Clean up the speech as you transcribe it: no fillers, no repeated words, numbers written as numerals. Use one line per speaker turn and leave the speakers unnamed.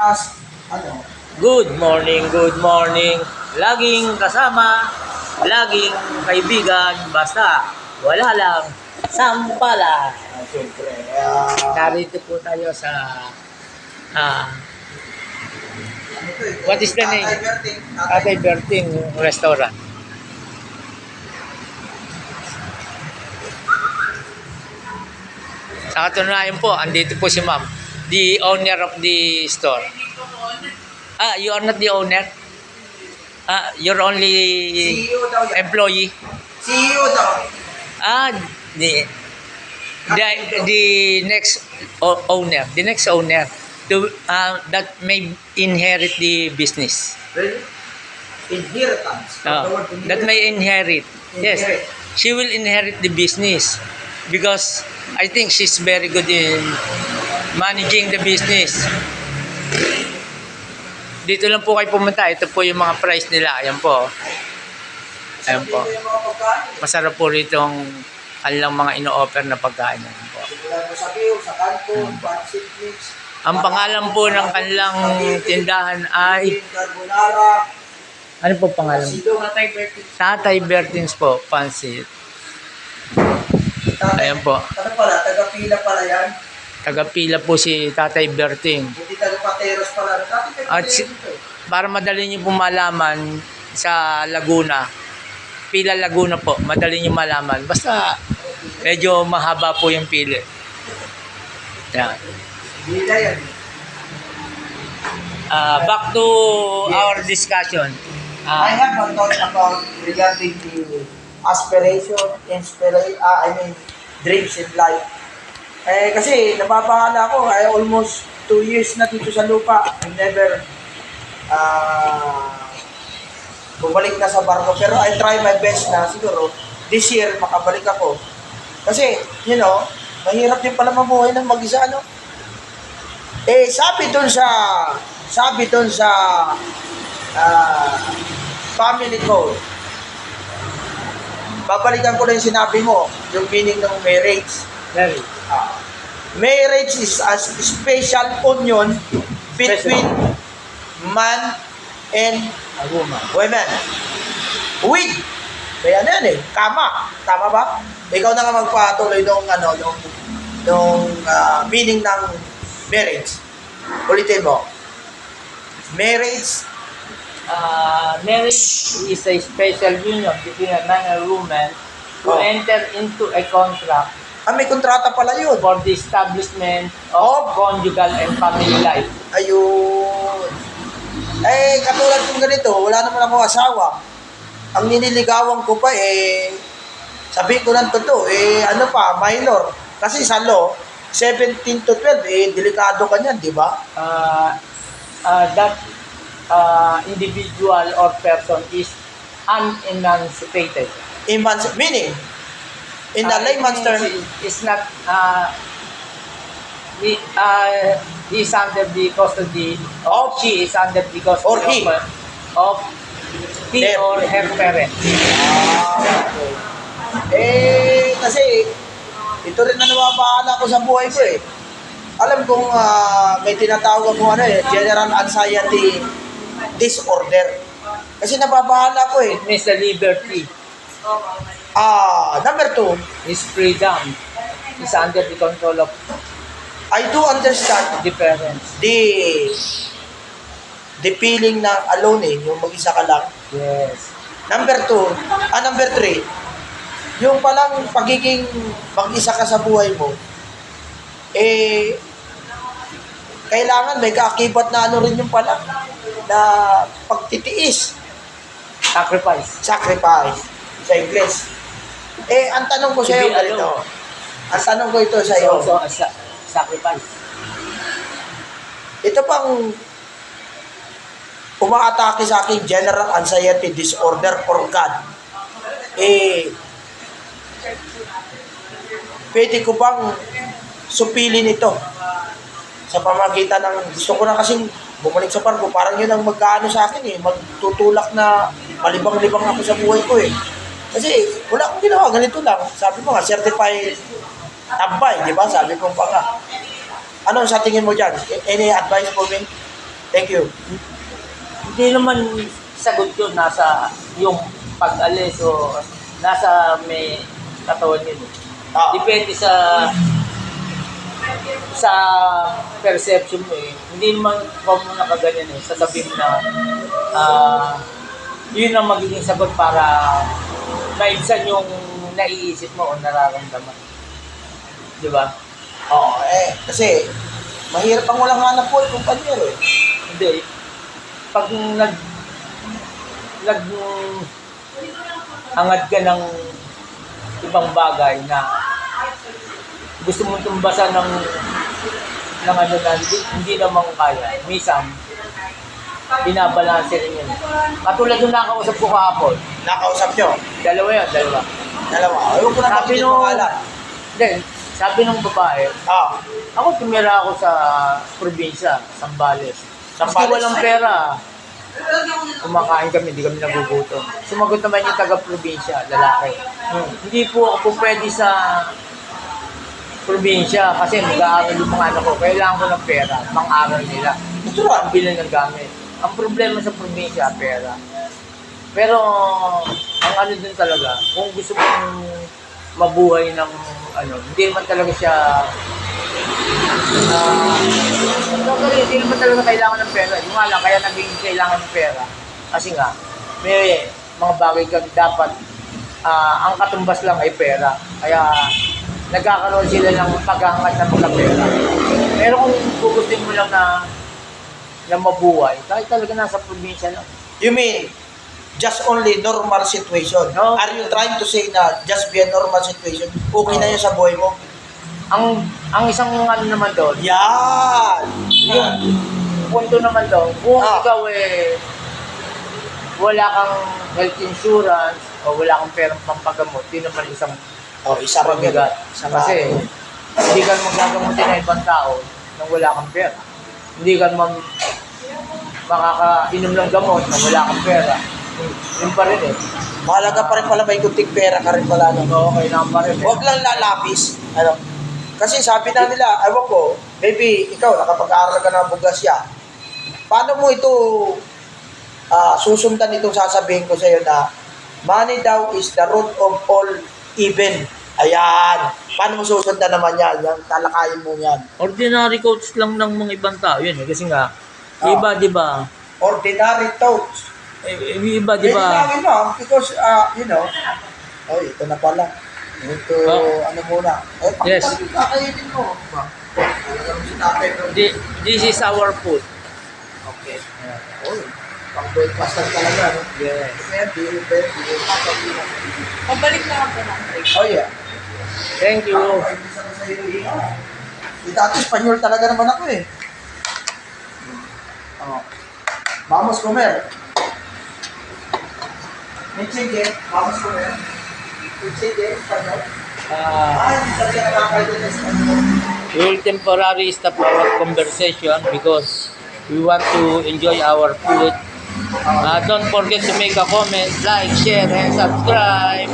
as, ano,
Good morning. Laging kasama, laging kaibigan, basta wala lang sampala.
siyempre,
Narito po tayo sa
ano to eh,
What is the name?
Tatay Berting,
Tatay Berting Restaurant. Sa katunayan po, andito po si ma'am, the owner of the store. You are not the owner? You're only
CEO daw yan.
employee?
CEO daw.
The next owner, to that may inherit the business.
Really? Inheritance.
That may inherit. Yes,
Inherit.
she will inherit the business because I think she's very good in managing the business. Dito lang po kayo pumunta. Ito po yung mga price nila. Ayan po. Ayan po.
Sabi ko yung mga pagkain.
Masarap po rito ang kanilang mga ino-offer na pagkain. Ayan po.
Wala mo sa Bill, sa Kanto, pancit mix.
Ang pangalan po ng kanilang tindahan ay...
Carbonara.
Ano po pangalan?
Sido, Tatay Berting.
Tatay Bertins po, Pansit. Ayan po.
Ano pala, taga-pila pala yan.
Tagapila po si Tatay Berting.
Hindi taga-pateros pala. Tatay
At
Berting ito eh.
para madali niyo po malaman sa Laguna, Pila Laguna po, madali niyo malaman. Basta medyo mahaba po yung pili. Yan.
Bila yan.
Back to our discussion.
I have a thought about regarding the aspiration, dreams in life. Kasi napapangal ako, almost 2 years na dito sa lupa. I never bumalik na sa barko. Pero I try my best na siguro this year makabalik ako. Kasi, mahirap din pala mabuhay ng mag-isa, no? Sabi dun sa family code, babalikan ko na yung sinabi mo, yung meaning ng marriage. Marriage is a special union between man and women. With, kaya na yan kama. Tama ba? Ikaw na nga magpatuloy nung meaning ng marriage. Ulitin mo. Marriage
Marriage is a special union between a man and a woman who enter into a contract
may kontrata pala yun.
for the establishment of conjugal and family life.
Ayun. Katulad kong ganito, wala naman akong asawa. Ang niniligawan ko pa, sabihin ko ng totoo, minor. Kasi sa law, 17 to 12, delikado ka niyan, di ba?
That individual or person is unemancipated.
Meaning, in the layman's term,
is not he is under the custody of she is under the custody
Or he.
of he
Them.
or her parent.
Kasi, ito rin na nawabahala ko sa buhay ko Alam kong may tinatawag ko general anxiety disorder. Kasi nababahala ko
It means the liberty
Number 2,
is freedom is under the control of
I do understand
the parents.
the feeling na alone yung mag-isa ka lang.
Yes.
Number 3, yung palang pagiging mag-isa ka sa buhay mo, kailangan may kaakibat na rin yung pala na pagtitiis.
Sacrifice.
Sa Ingles. Ang tanong ko sa iyo ganito. Ang tanong ko ito sa iyo.
So, sacrifice.
Ito pang umaatake sa akin general anxiety disorder for God. Pwede ko bang supilin ito sa pamagitan ng gusto ko na kasing bumalik sa barko, parang yun ang magkaano sa akin magtutulak na malibang-libang ako sa buhay ko Kasi wala akong ginawa, ganito lang. Sabi mo nga, certified tambay, di ba? Sabi ko pa nga. Ano sa tingin mo dyan? Any advice for me? Thank you.
Hindi naman sagot yun nasa yung pag-alis o nasa may katawan yun.
Ah.
Depende sa perception mo eh. Hindi naman kung mo nakaganyan eh. Sasabihin mo na yun ang magiging sagot para maibsan yung naiisip mo o nararamdaman. Di ba?
Oo, kasi mahirap ang walang hanap po yung kumpanyero eh.
Hindi. Pag hangad ka ng ibang bagay na gusto mong tumbasan ng ano na hindi naman kaya. Minsan, binabalanse rin yun. Katulad nung nakausap ko kahapon.
Nakausap nyo?
Dalawa yun, dalawa.
Ayaw ko na
Sabi
kapitid
nung,
pangalan.
hindi, sabi nung babae,
Ah,
ako tumira ako sa probinsya, Sambales. Maski
Sambales?
walang pera, kumakain kami, hindi kami nagugutom. Sumagot naman yung taga-probinsya, lalaki. Hindi po ako pwede sa probinsya kasi mag-aaral yung mga anak ko. Kailangan ko ng pera, pang-aral nila.
natural.
Ang bilhin ng gamit. Ang problema sa probinsya, pera. Pero, ang ano dun talaga, kung gusto mong mabuhay ng hindi naman talaga siya hindi naman talaga kailangan ng pera. Yung nga lang, kaya naging kailangan ng pera. Kasi nga, may mga bagay ka dapat ang katumbas lang ay pera. Kaya nagkakaroon sila ng paghangat ng mga pera. Pero kung gugustuhin mo lang na mabuhay, kahit talaga nasa probinsya lang.
You mean, just only normal situation?
No.
Are you trying to say na just be a normal situation, okay na yun sa buhay mo?
Ang isang ano naman doon,
Yan!
yung punto naman doon, kung
Ah.
ikaw wala kang health insurance o wala kang perang pampagamot, yun naman isang
Oh, isa rin yun.
pabigat.
Isa
Kasi
rin.
hindi ka magagamutin ng ibang tao nang wala kang pera. Hindi ka naman makakainom ng gamot nang wala kang pera. Yun pa rin eh.
Mahalaga pa rin pala may kunting pera ka rin pala. No?
Oo, kailangan pa rin eh.
Huwag lang lalapis. Kasi sabi na nila, ewan ko, maybe ikaw nakapag-aaral ka ng bugasya. Paano mo ito susundan itong sasabihin ko sa iyo na money daw is the root of all evil. Ayan. Paano mo susundan naman yan? Yan, talakayin mo yan.
Ordinary coach lang ng mga ibang tao yun eh. Kasi nga, iba, di ba?
Ordinary thoughts.
Iba, di ba?
Pwede mo, because, ito na pala. Ito, ano muna.
Yes.
Kakainin mo.
This is our food.
Okay. Pang-breakfast lang talaga, no?
Yes.
Pabalik na ako ng break.
Oh, yeah.
Thank you.
Dati, Espanyol talaga naman ako eh. Vamos comer. Sige, vamos comer. Sige, Espanyol. Hindi talaga nakakalit na Espanyol.
We will temporarily stop our conversation because we want to enjoy our food. Don't forget to make a comment, like, share, and subscribe.